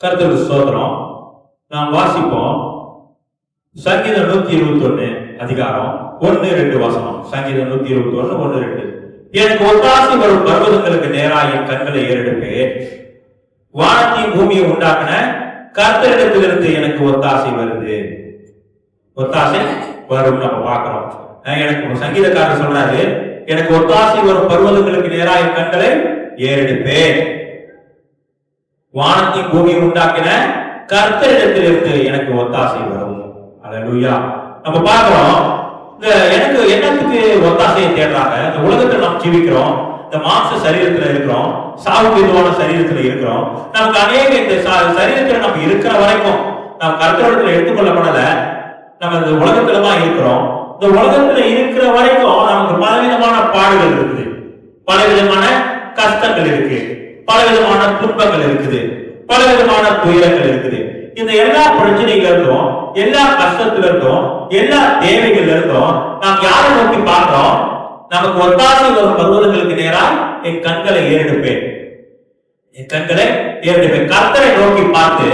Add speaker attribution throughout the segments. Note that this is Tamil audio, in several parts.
Speaker 1: கர்த்தருக்கு ஸ்தோத்திரம். நாம் வாசிப்போம் சங்கீதம் 121 அதிகாரம் 1-2 வசனம். சங்கீதம் 121 1-2. எனக்கு ஒத்தாசை வரும் பர்வதங்களுக்கு நேராக என் கண்களை ஏறெடுப்பேன். வானத்தையும் பூமியை உண்டாக்கின கர்த்தரிடத்திலிருந்து எனக்கு ஒத்தாசை வருது. ஒத்தாசை வரும் நம்ம பார்க்கிறோம். எனக்கு சங்கீதக்காரர் சொல்றாரு, எனக்கு ஒத்தாசை வரும் பர்வதங்களுக்கு நேராக என் கண்களை ஏறெடுப்பேன். வானத்தையும் பூமியை உண்டாக்கின கர்த்தரிடத்திலிருந்து எனக்கு ஒத்தாசை வரும். அல்லேலூயா. நம்ம பார்க்கிறோம், எனக்கு என்னத்துக்கு ஒத்தாசையை தேடுறாங்க? இந்த உலகத்துல நாம் ஜீவிக்கிறோம், இந்த மாம்ச சரீரத்துல இருக்கிறோம், சாவுக்கு எதுவான சரீரத்துல இருக்கிறோம். நமக்கு அநேக இந்த சரீரத்துல நம்ம இருக்கிற வரைக்கும் நாம் கர்த்தரிடத்துல எடுத்துக்கொள்ளப்படல. நம்ம இந்த உலகத்துலதான் இருக்கிறோம். இந்த உலகத்துல இருக்கிற வரைக்கும் நமக்கு பலவிதமான பாடுகள் இருக்குது, பலவிதமான கஷ்டங்கள் இருக்கு, பலவிதமான துன்பங்கள் இருக்குது, பலவிதமான துயரங்கள் இருக்குது. இந்த எல்லா பிரச்சனைகள் இருந்தும், எல்லா கஷ்டத்துல இருந்தும், எல்லா தேவைகள் இருந்தும் நாம் யாரை நோக்கி பார்க்கிறோம்? நமக்கு ஒத்தாசை வரும் பர்வதங்களுக்கு நேராக என் கண்களை ஏறெடுப்பேன். என் கண்களை ஏறெடுப்பேன். கர்த்தரை நோக்கி பார்த்து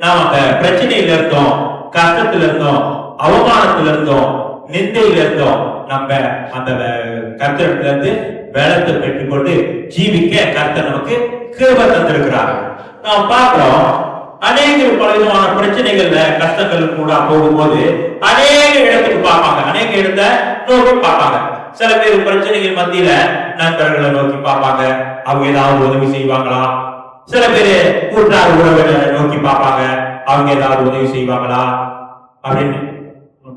Speaker 1: நாம் அந்த பிரச்சனையில இருந்தோம், கஷ்டத்துல இருந்தோம், அவமானத்துல இருந்தோம், நிந்தையில இருந்தோம், நம்ம அந்த கர்த்தரிடத்துல இருந்து வேலத்தை பெற்றுக்கொண்டு ஜீவிக்க கர்த்தர் நமக்கு கிருபை தந்திருக்கிறார். நாம் பார்க்கிறோம், அநேக பலவிதமான பிரச்சனைகள்ல கஷ்டங்கள் கூட போகும்போது அநேக இடத்துக்கு பார்ப்பாங்க, அநேக இடத்த நோக்கி பார்ப்பாங்க. சில பேர் பிரச்சனைகள் மத்தியில நண்பர்களை நோக்கி பார்ப்பாங்க, அவங்க ஏதாவது உதவி செய்வாங்களா. சில பேர் கூட்டாளர் உறவினரை நோக்கி பார்ப்பாங்க, அவங்க ஏதாவது உதவி செய்வாங்களா அப்படின்னு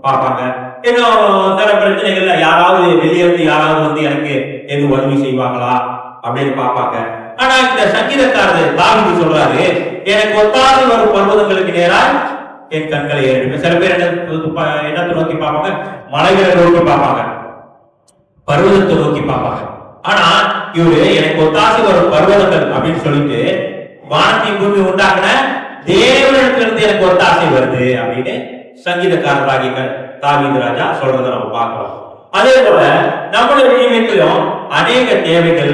Speaker 1: பார்ப்பாங்க. இன்னும் சில பிரச்சனைகள்ல யாராவது வெளியே இருந்து யாராவது வந்து எனக்கு எது உதவி செய்வாங்களா அப்படின்னு பார்ப்பாங்க. ஆனா இந்த சங்கீதக்காரர் தாவீது சொல்றாரு, எனக்கு ஒத்தாசை வரும் பர்வதங்களுக்கு நேராக என் கண்களை ஏறெடுப்பேன். சில பேர் என்னத்தை நோக்கி பார்ப்பாங்க? மலைகளை நோக்கி பார்ப்பாங்க, பர்வதத்தை நோக்கி பார்ப்பாங்க. ஆனா இவரு எனக்கு ஒத்தாசை வரும் பர்வதங்கள் அப்படின்னு சொல்லிட்டு வானத்தை பூமி உண்டாக்குன தேவனிடத்திலிருந்து எனக்கு ஒத்தாசை வருது அப்படின்னு சங்கீதக்காரராகிய தாவீது ராஜா சொல்றதை நம்ம பார்க்கிறோம். அதே போல நம்முடைய ஜீவியத்திலும் அநேக தேவைகள்,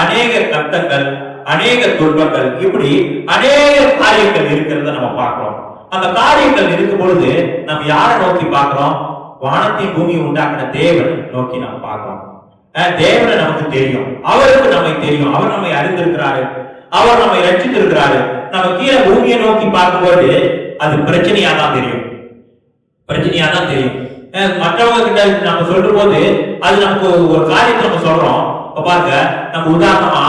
Speaker 1: அநேக கஷ்டங்கள், அநேக துன்பங்கள், இப்படி அநேக காரியங்கள் இருக்கிறத நம்ம பார்க்கிறோம். அந்த காரியங்கள் இருக்கும் பொழுது நம்ம யாரை நோக்கி பார்க்கிறோம்? வானத்தையும் பூமியை உண்டாக்கின தேவன் நோக்கி நம்ம பார்க்கிறோம். தேவனை நமக்கு தெரியும், அவருக்கு நம்மை தெரியும், அவர் நம்மை அறிந்திருக்கிறாரு, அவர் நம்மை ரட்சித்திருக்கிறாரு. நம்ம கீழே பூமியை நோக்கி பார்க்கும்போது அது பிரச்சனையா தான் தெரியும், பிரச்சனையா தான் தெரியும். மற்றவங்க கிட்ட நம்ம சொல்லும் போது அது நமக்கு ஒரு காரியத்தை நம்ம சொல்றோம். பாருங்க, நம்ம உதாரணமா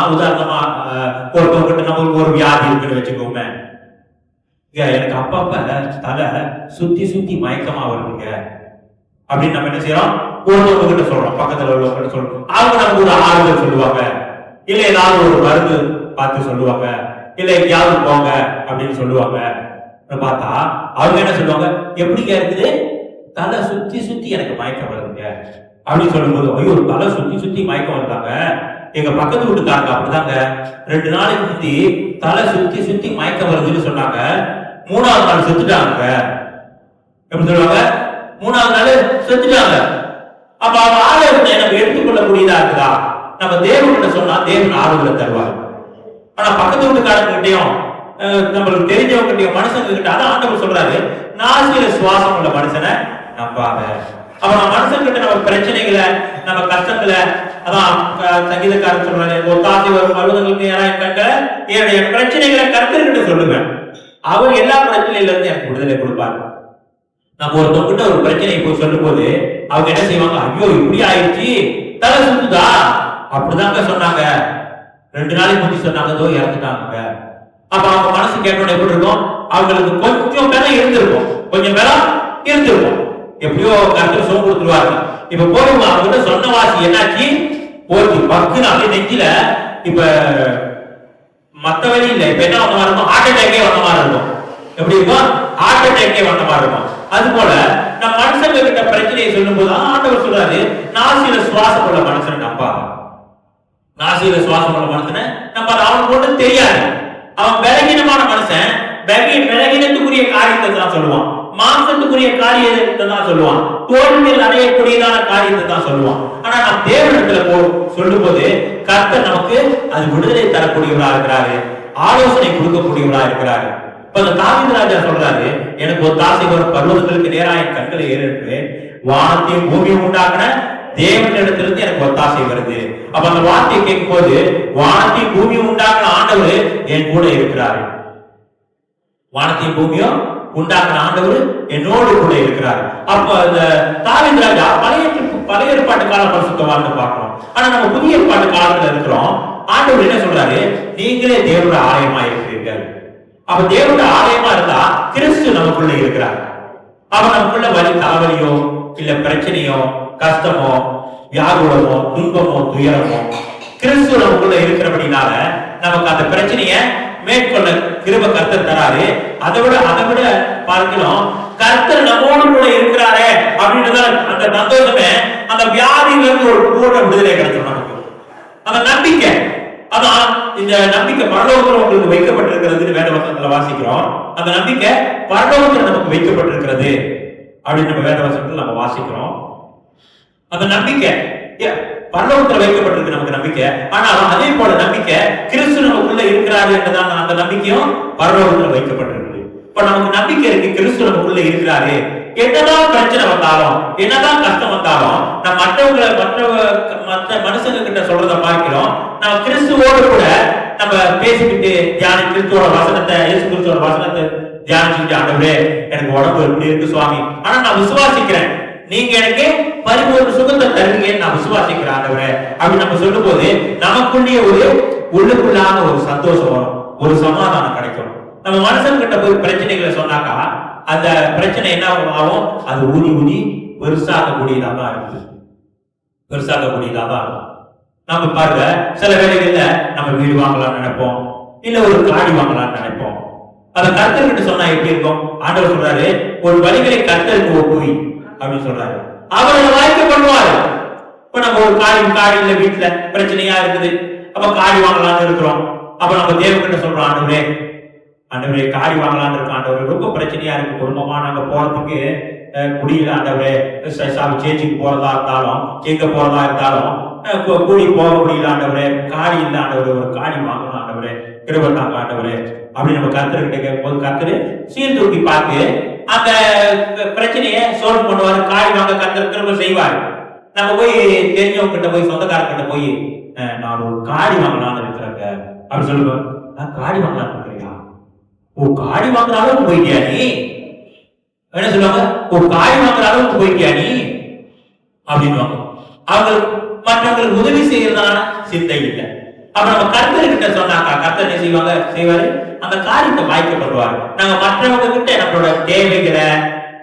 Speaker 1: ஒருத்தவங்க கிட்ட நம்மளுக்கு ஒரு வியாதி இருக்குன்னு வச்சுக்கோங்க, எனக்கு அப்பப்ப தலை சுத்தி சுத்தி மயக்கமா வருதுங்க அப்படின்னு நம்ம என்ன செய்யறோம்? ஒருத்தவங்க கிட்ட சொல்றோம், பக்கத்துல உள்ளவங்க சொல்றோம். அவங்க நமக்கு ஒரு ஆறுதல் சொல்லுவாங்க, இல்ல ஏதாவது ஒரு மருந்து பார்த்து சொல்லுவாங்க, இல்ல எங்கேயாவது போங்க அப்படின்னு சொல்லுவாங்க. பார்த்தா அவங்க என்ன சொல்லுவாங்க? எப்படிங்க இருக்குது? தலை சுத்தி சுத்தி எனக்கு மயக்கம் வருதுங்க அப்படின்னு சொல்லும்போது, ஐயோ தலை சுத்தி சுத்தி மயக்கம் வருதாங்க, எங்க பக்கத்து வீட்டுக்காரங்க அப்படிதாங்க 2 நாளைக்கு முந்தி தலை சுத்தி சுத்தி மயக்கம் வருதுன்னு சொன்னாங்க, 3ஆவது நாள் செத்துட்டாங்க. எப்படி சொல்லுவாங்க? 3ஆவது நாள் செத்துட்டாங்க. அப்ப அவங்க ஆலோசனை நம்ம எடுத்துக்கொள்ளக்கூடியதா இருக்குதா? நம்ம தேவன்கிட்ட சொன்னா தேவன் ஆறுதலை தருவார். ஆனா பக்கத்து வீட்டுக்காரங்க கிட்டையும் நம்மளுக்கு தெரிஞ்சவங்க கிட்டையும் மனுஷங்க கிட்ட அதான் ஆண்டவர் சொல்றாரு, நாசியில சுவாசம் உள்ள மனுஷனை நம்பாத. அப்ப நம்ம மனுஷங்கிட்ட நம்ம பிரச்சனைகளை, நம்ம கஷ்டங்களை, அதான் சங்கீதக்காரர் சொல்றாரு, ஒத்தாசை வரும் பர்வதங்களுக்கு யாராவது கண்களை என்னுடைய பிரச்சனைகளை கர்த்தர்கிட்ட சொல்லுவேன், அவர் எல்லா பிரச்சனையில இருந்து எனக்கு விடுதலை கொடுப்பாரு. நம்ம ஒருத்தவங்கிட்ட ஒரு பிரச்சனையை போய் சொல்லும் போது அவங்க என்ன செய்வாங்க? ஐயோ இப்படி ஆயிடுச்சு, தலை சுத்துதா, அப்படிதாங்க சொன்னாங்க, 2 நாளைக்கு முந்தி சொன்னாங்க, ஏதோ இறந்துட்டாங்க. அப்ப அவங்க மனசு கேட்டோட எப்படி இருக்கும்? அவங்களுக்கு கொஞ்சம் பலம் இருந்திருக்கும், கொஞ்சம் பலம் இருந்திருக்கும். எப்படியோ கர்த்தர் சோம் கொடுத்துருவாங்க. இப்ப போய் அவங்க சொன்ன வாசி என்னாச்சு? போச்சு பக்குன்னு அப்படியே நெஞ்சில. இப்ப மத்த வழி இல்லை, இப்ப என்ன வந்த மாதிரி இருக்கும்? ஹார்ட் அட்டாக்கே வந்த மாதிரி இருக்கும். எப்படி இருக்கும்? ஹார்ட் அட்டாக்கே வந்த மாதிரி இருக்கும். அது போல நம்ம மனுஷங்க கிட்ட பிரச்சனையை சொல்லும் போது ஆண்டவர் சொல்றாரு, நாசியில சுவாசம் உள்ள மனுஷனை நம்பாத. நாசியில சுவாசம் உள்ள மனுஷனை நம்பாத. அவனுக்கு ஒன்றும் தெரியாது, அவன் பலகீனமான மனுஷன், பலகீனத்துக்குரிய காரியத்தை தான் சொல்லுவான், மாம்சத்துக்குரிய காரியத்தை தான் சொல்லுவான், தோல்வியில் அடையக்கூடியதான காரியத்தை தான் சொல்லுவான். ஆனா நாம் தேவனிடத்துல சொல்லும் போது கர்த்தர் நமக்கு அது விடுதலை தரக்கூடியவரா இருக்கிறாரு, ஆலோசனை கொடுக்கக்கூடியவரா இருக்கிறாரு. அந்த தாவீது ராஜா சொல்றாரு, எனக்கு ஒத்தாசை வரும், பர்வதங்களுக்கு நேராக என் கண்களை ஏறெடுப்பேன், வானத்தையும் பூமியும் உண்டாக்குன தேவனிடத்திலிருந்து எனக்கு ஒத்தாசை வருது. அப்ப அந்த வார்த்தையை கேட்கும் போது வானத்தையும் பூமியும் உண்டாக்குன ஆண்டவர் என் கூட இருக்கிறாரு. வானத்தையும் பூமியும் உண்டாக்குன ஆண்டவர் என்னோடு கூட இருக்கிறார். அப்ப இந்த தாவீது ராஜா பழைய ஏற்பாட்டு கால பரிசுத்தவான்னு பார்க்கிறோம். ஆனா நம்ம புதிய ஏற்பாட்டு காலத்துல இருக்கிறோம். ஆண்டவர் என்ன சொல்றாரு? நீங்களே தேவனுடைய ஆலயமா இருக்கிறீர்கள். அப்ப தேவனுடைய ஆலயமா இருந்தா கிறிஸ்து நமக்குள்ள இருக்கிறார். அவன் நமக்குள்ள வலி தலைவலியோ இல்ல பிரச்சனையோ கஷ்டமோ வியாகுலமோ துன்பமோ துயரமோ கிறிஸ்து நமக்குள்ள இருக்கிறபடினால நமக்கு அந்த பிரச்சனைய மேற்கொள்ள கிருபை கர்த்தர் தராரு. அதை விட பார்க்கணும், கர்த்தர் நம்மோடு கூட இருக்கிறாரே அப்படின்றத அந்த சந்தோஷமே அந்த வியாதியில இருந்து ஒரு பூர்ண விடுதலை கிடைச்சோம் நமக்கு. அந்த நம்பிக்கை, அதான் இந்த நம்பிக்கை பரலோகத்தில் உங்களுக்கு வைக்கப்பட்டிருக்கிறது வேத வசனத்துல வாசிக்கிறோம். அந்த நம்பிக்கை பரலோகத்தில் நமக்கு வைக்கப்பட்டிருக்கிறது அப்படின்னு நம்ம வேத வசனத்துல நம்ம வாசிக்கிறோம். அந்த நம்பிக்கை பரலோகத்தில் வைக்கப்பட்டிருக்கு நமக்கு நம்பிக்கை. ஆனாலும் அதே போல நம்பிக்கை கிறிஸ்து நமக்குள்ள இருக்கிறாரு என்றுதான் அந்த நம்பிக்கையும் பரலோகத்தில் வைக்கப்பட்டிருக்கு. இப்ப நமக்கு நம்பிக்கை இருக்கு, கிறிஸ்து நமக்குள்ள இருக்கிறாரு. என்னதான் பிரச்சனை வந்தாலும் என்னதான் கஷ்டம் வந்தாலும் நம்ம மற்ற மனுஷங்க கிட்ட சொல்றத பார்க்கிறோம். நம்ம கிறிஸ்துவோடு கூட நம்ம பேசிக்கிட்டு கிறிஸ்துவோட வசனத்தை, இயேசு கிறிஸ்துவோட வசனத்தை தியானிச்சுக்கிட்டு, ஆண்டவரே எனக்கு உடம்பு எப்படி இருக்கு சுவாமி, ஆனா நான் விசுவாசிக்கிறேன், நீங்க எனக்கு பரிபூர்ண சுகத்தை தருவீங்கன்னு நான் விசுவாசிக்கிறேன் ஆண்டவரே அப்படின்னு நம்ம சொல்லும் போது நமக்குள்ளேயே ஒரு உள்ளுக்குள்ளான ஒரு சந்தோஷம் வரும், ஒரு சமாதானம் கிடைக்கும். நம்ம மனுஷன் கிட்ட போய் பிரச்சனைகளை சொன்னாக்கா அந்த பிரச்சனை என்ன ஆகும்? அது ஊதி பெருசாகக்கூடியதாக இருக்குது, பெருசாகக்கூடியதாக இருக்கும். நம்ம பாருங்க, சில வேலைகள்ல நம்ம வீடு வாங்கலாம்னு நினைப்போம், இல்ல ஒரு காடி வாங்கலாம்னு நினைப்போம். அதை கர்த்தர்கிட்ட சொன்னா எப்படி இருக்கும்? ஆண்டவர் சொல்றாரு, ஒரு வழிகளை கர்த்தருக்கு ஒப்புவி அப்படின்னு சொல்றாரு. அவரை வாய்க்க பண்ணுவாரு. இப்ப நம்ம ஒரு காடி இல்ல வீட்டுல பிரச்சனையா இருக்குது, அப்ப காடி வாங்கலாம்னு இருக்கிறோம். அப்ப நம்ம தேவகிட்ட சொல்றோம், ஆண்டவரே காடி வாங்கலாம்னு இருக்கோம், ஆண்டவரே ரொம்ப பிரச்சனையா இருக்கு குடும்பமா, நாங்க போறதுக்கு முடியல ஆண்டவரே, சேச்சிக்கு போறதா இருந்தாலும் எங்க போறதா இருந்தாலும் கூடி போக முடியல ஆண்டவரே, காடி இல்ல ஆண்டவரே, ஒரு காடி வாங்கணும் ஆண்டவரே, கிருபை தாங்க ஆண்டவரே அப்படின்னு நம்ம கர்த்தர்கிட்ட கேட்கும்போது கர்த்தர் சீர்தூக்கி பார்த்து அந்த பிரச்சனையை சால்வ் பண்ணுவாரு. காடி வாங்க கர்த்தர் கிருபை செய்வாரு. நம்ம போய் தெரிஞ்சவங்க கிட்ட போய் சொந்தக்காரங்கிட்ட போய் நான் ஒரு காடி வாங்கலாம்னு இருக்கிறேங்க அப்படின்னு சொல்லுவேன். நான் காடி வாங்கலாம்னு இருக்கிறீங்களா? ஓ, காடி வாங்குற அளவுக்கு போயிட்டியா நீ? என்ன சொல்லுவாங்க? ஓ, காடி வாங்குற அளவுக்கு போயிட்டியா நீ அப்படின்னு அவங்களுக்கு மற்றவங்களுக்கு உதவி செய்யறதான சிந்தை இல்லை. அப்ப நம்ம கர்த்தர்கிட்ட சொன்னாக்கா கர்த்தர் என்ன செய்வாரு? அந்த காரியத்தை வாய்க்கப்படுவாரு. நாங்க மற்றவங்க கிட்ட நம்மளோட தேவைகளை,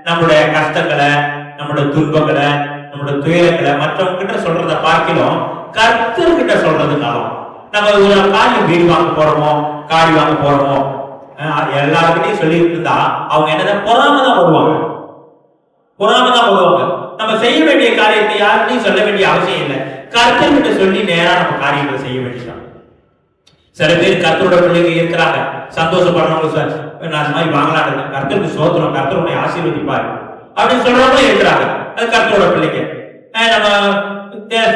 Speaker 1: நம்மளுடைய கஷ்டங்களை, நம்மளோட துன்பங்களை, நம்மளோட துயரங்களை மற்றவங்க கிட்ட சொல்றத பார்க்கிறோம். கர்த்தர்கிட்ட சொல்றதுனாலும் நம்ம ஒரு காரியம் வீடு வாங்க போறோமோ காடி வாங்க போறோமோ எல்லாருக்கிட்டையும் சொல்லிட்டு இருந்தா அவங்க என்னதான் பொறாமதான் வருவாங்க. நம்ம செய்ய வேண்டிய காரியத்தை யாருக்கையும் சொல்ல வேண்டிய அவசியம் இல்லை. கர்த்தர்கிட்ட சொல்லி நேரா நம்ம காரியங்களை செய்ய வேண்டியதான். சில பேர் கர்த்தரோட பிள்ளைங்க இருக்கிறாங்க, சந்தோஷப்படுறவங்க, நான் அந்த மாதிரி வாங்கலான்னு கர்த்தருக்கு சோத்திரம், கர்த்தருடைய ஆசீர்வதிப்பாரு அப்படின்னு சொல்றவங்களும் இருக்கிறாங்க. அது கர்த்தரோட பிள்ளைங்க. நம்ம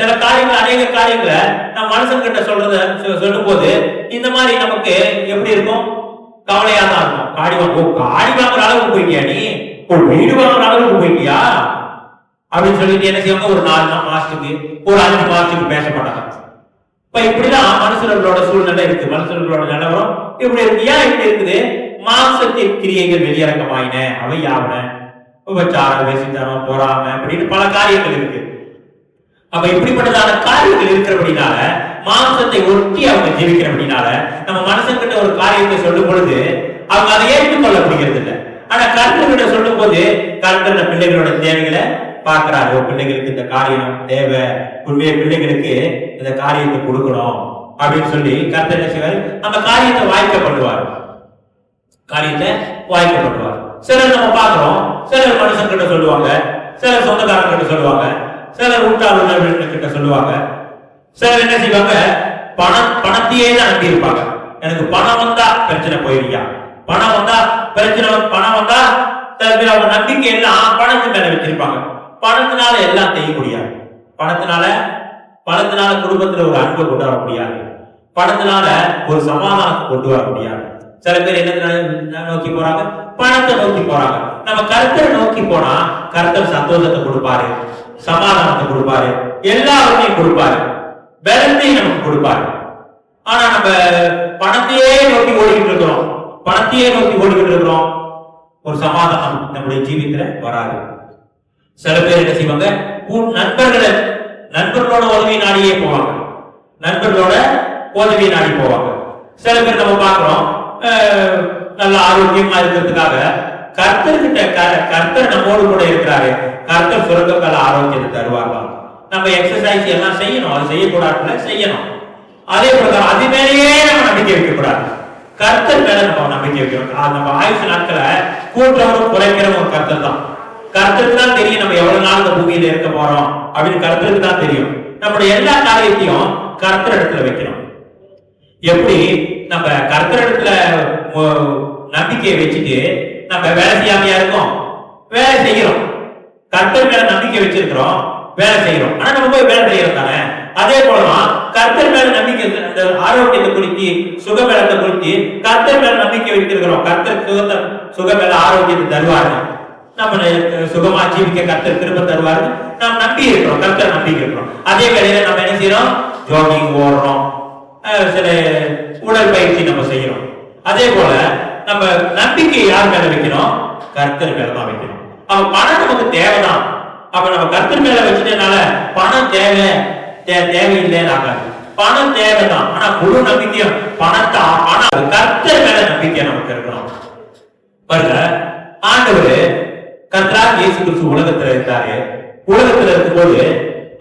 Speaker 1: சில காரியங்கள், அநேக காரியங்களை நம்ம மனுஷன்கிட்ட சொல்லும் போது இந்த மாதிரி நமக்கு எப்படி இருக்கும்? கவலையா தான் இருக்கும். காடி வாங்குற அளவுக்கு போயிட்டியா நீ? ஒரு வீடு வாங்குற அளவுக்கு போயிட்டியா அப்படின்னு சொல்லிட்டு என்ன செய்வாங்க? ஒரு 4 மாசத்துக்கு ஒரு 5 மாசத்துக்கு பேச மாட்டாங்க. இப்ப இப்படிதான் மனுஷர்களோட சூழ்நிலை இருக்கு, மனுஷர்களோட நிலவரம் இப்படி இருக்கு. ஏன் இப்படி இருக்குது? மாம்சத்தின் கிரியைகள் வெளியிறக்கமாயின, அவை யாவன, விபச்சாரம், வேசித்தனம், பொறாமை அப்படின்னு பல காரியங்கள் இருக்கு. அப்ப இப்படிப்பட்டதான காரியங்கள் இருக்கிறபடினால, மாம்சத்தை ஒட்டி அவங்க ஜீவிக்கிறபடினால நம்ம மனுஷன்கிட்ட ஒரு காரியத்தை சொல்லும் பொழுது அவங்க அதை ஏற்றுக்கொள்ள முடிகிறது இல்லை. ஆனா கர்த்தர்கிட்ட சொல்லும் போது கர்த்தர் பிள்ளைகளோட தேவைகளை பார்க்கிறாரு. பிள்ளைகளுக்கு இந்த காரியம் தேவை, உண்மையை பிள்ளைகளுக்கு இந்த காரியத்தை கொடுக்கணும் அப்படின்னு சொல்லி கர்த்தர் என்ன செய்வார்? அந்த காரியத்தை வாய்க்கப்படுவார். சிலர் நம்ம பார்க்கிறோம், சிலர் மனுஷன் கிட்ட சொல்லுவாங்க, சிலர் சொந்தக்காரங்க கிட்ட சொல்லுவாங்க, சிலர் உற்றார் கிட்ட சொல்லுவாங்க. சிலர் என்ன செய்வாங்க? பணத்தையே தான் நம்பி இருப்பாங்க. எனக்கு பணம் வந்தா பிரச்சனை போயிருக்கியா, பணம் வந்தா பிரச்சனை, பணம் வந்தா அவங்க நம்பிக்கை எல்லாம் பணத்து மேல வச்சிருப்பாங்க. பணத்தினால எல்லாம் செய்ய முடியாது. பணத்தினால குடும்பத்துல ஒரு அன்பை கொண்டு வர முடியாது. பணத்தினால ஒரு சமாதானத்தை கொண்டு வர முடியாது. சில பேர் என்ன நோக்கி போறாங்க? பணத்தை நோக்கி போறாங்க. நம்ம கர்த்தரை நோக்கி போனா கர்த்தர் சந்தோஷத்தை கொடுப்பாரு, சமாதானத்தை கொடுப்பாரு, எல்லாருமே கொடுப்பாரு, பலத்தையும் நமக்கு கொடுப்பாரு. ஆனா நம்ம பணத்தையே நோக்கி ஓடிக்கிட்டு இருக்கிறோம், பணத்தையே நோக்கி ஓடிக்கிட்டு இருக்கிறோம், ஒரு சமாதானம் நம்முடைய ஜீவித்துல வராது. சில பேர் என்ன செய்வாங்க? நண்பர்களோட உதவி நாடியே போவாங்க, நண்பர்களோட உதவி நாடி போவாங்க. சில பேர் நம்ம பார்க்கிறோம், நல்ல ஆரோக்கியமா இருக்கிறதுக்காக கர்த்தர் நம்மோடு கூட இருக்கிறாரு, கர்த்தர் சுரங்கக்கால ஆரோக்கியத்தை தருவார்களாம். நம்ம எக்ஸசைஸ் எல்லாம் செய்யணும், அது செய்யக்கூடாதுல செய்யணும். அதே பிரகாரம் அது மேலேயே நம்ம நம்பிக்கை வைக்கக்கூடாது, கர்த்தர் மேல நம்ம நம்பிக்கை வைக்கணும். நம்ம ஆயுசு நாட்களை கூட்டுறவரும் குறைக்கிறவங்க கர்த்தர் தான். கர்த்தருக்கு தான் தெரியும் நம்ம எவ்வளவு நாள் இந்த பூமியில இருக்க போறோம் அப்படின்னு கர்த்தருக்கு தான் தெரியும். நம்முடைய எல்லா காரியத்தையும் கர்த்தர் இடத்துல வைக்கணும். எப்படி நம்ம கர்த்தர் இடத்துல நம்பிக்கையை வச்சுட்டு நம்ம வேலை செய்யாமையா இருக்கோம்? வேலை செய்யறோம், கர்த்தர் மேல நம்பிக்கை வச்சிருக்கிறோம், வேலை செய்யறோம். ஆனா நம்ம போய் வேலை செய்யறோம் தானே. அதே போலதான் கர்த்தர் மேல நம்பிக்கை, அந்த ஆரோக்கியத்தை குறித்து, சுகபலத்தை குறித்து கர்த்தர் மேல நம்பிக்கை வைத்திருக்கிறோம். கர்த்தர் சுகபல ஆரோக்கியத்தை தருவாரு, நம்ம சுகமா ஜீவிக்க கர்த்தர் திரும்ப தருவாரு, நாம் நம்பி இருக்கிறோம், கர்த்தர் நம்பி இருக்கிறோம். அதே வேளையில நம்ம என்ன செய்யறோம்? ஜாகிங் ஓடுறோம், சில உடற்பயிற்சி நம்ம செய்யறோம். அதே போல நம்ம நம்பிக்கை யார் மேல வைக்கணும்? கர்த்தர் மேல தான் வைக்கணும். அப்ப பணம் நமக்கு தேவைதான். அப்ப நம்ம கர்த்தர் மேல வச்சதுனால பணம் தேவையில்லைன்னு ஆகாது. பணம் தேவைதான், ஆனா முழு நம்பிக்கையும் பணம் கர்த்தர் மேல நம்பிக்கை நமக்கு இருக்கணும். பாருங்க, ஆண்டவர் கர்த்தராகிய இயேசு கிறிஸ்து உலகத்துல இருந்தாரு. உலகத்துல இருக்கும்போது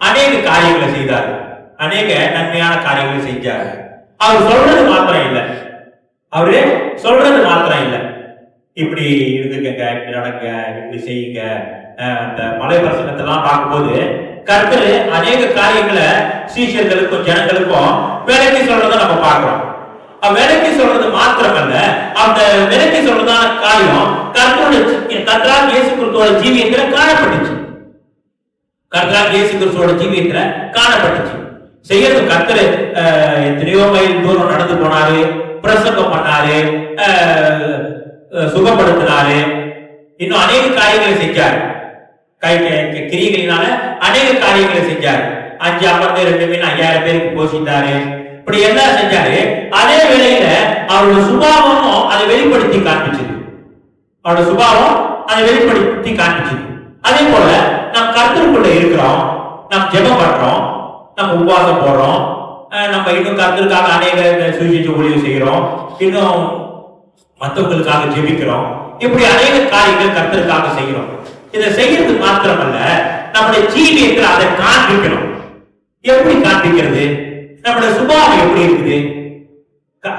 Speaker 1: அநேக காரியங்களை செய்தாரு, அநேக நன்மையான காரியங்களை செஞ்சாரு. அவர் சொல்றது மாத்திரம் இல்லை, அவரு சொல்றது மாத்திரம் இல்லை, இப்படி இருந்துக்கங்க, இப்படி நடங்க, இப்படி செய்யுங்க. அந்த மலை பிரசங்கத்தெல்லாம் பார்க்கும்போது கர்த்தர் அநேக காரியங்களை சீஷர்களுக்கும் ஜனங்களுக்கும் விலைக்கு சொல்றதை நம்ம பார்க்கிறோம். விலைக்கு சொல்றது மாத்திரமல்ல, அந்த விலைக்கு சொல்றதான காரியம் கர்த்தராகிய இயேசு கிறிஸ்துவோட ஜீவியத்துல காணப்பட்டுச்சு. கர்த்தராகிய இயேசு கிறிஸ்துவோட ஜீவியத்துல காணப்பட்டுச்சு. செய்யறது கர்த்தர் எத்தனையோ மைல் தூரம் நடந்து போனாரு, பிரசங்கம் பண்ணாரு, சுகப்படுத்தினாரு, இன்னும் அநேக காரியங்களை செஞ்சாரு. கிரியைகளினால அநேக காரியங்களை செஞ்சாரு. 5 அப்பத்தை 2 மீன் 5000 பேருக்கு போஷித்தாரு, இப்படி எல்லாம் செஞ்சாரு. அதே வேளையில அவரோட சுபாவமும் அதை வெளிப்படுத்தி காண்பிச்சது, அவரோட சுபாவம் அதை வெளிப்படுத்தி காண்பிச்சது. அதே போல நாம் கர்த்தருக்குள்ள இருக்கிறோம், நாம் ஜெபம் பண்றோம், நம்ம உபவாசம் போடுறோம், நம்ம இன்னும் கர்த்தருக்காக அநேக சுவிசேஷ ஊழியம் செய்கிறோம், இன்னும் மற்றவங்களுக்காக ஜெபிக்கிறோம். இப்படி அநேக காரியங்கள் கர்த்தருக்காக செய்கிறோம். இதை செய்யறது மாத்திரமல்ல, நம்முடைய ஜீவியத்தில் அதை காண்பிக்கணும். எப்படி காண்பிக்கிறது? நம்முடைய சுபாவம் எப்படி இருக்குது?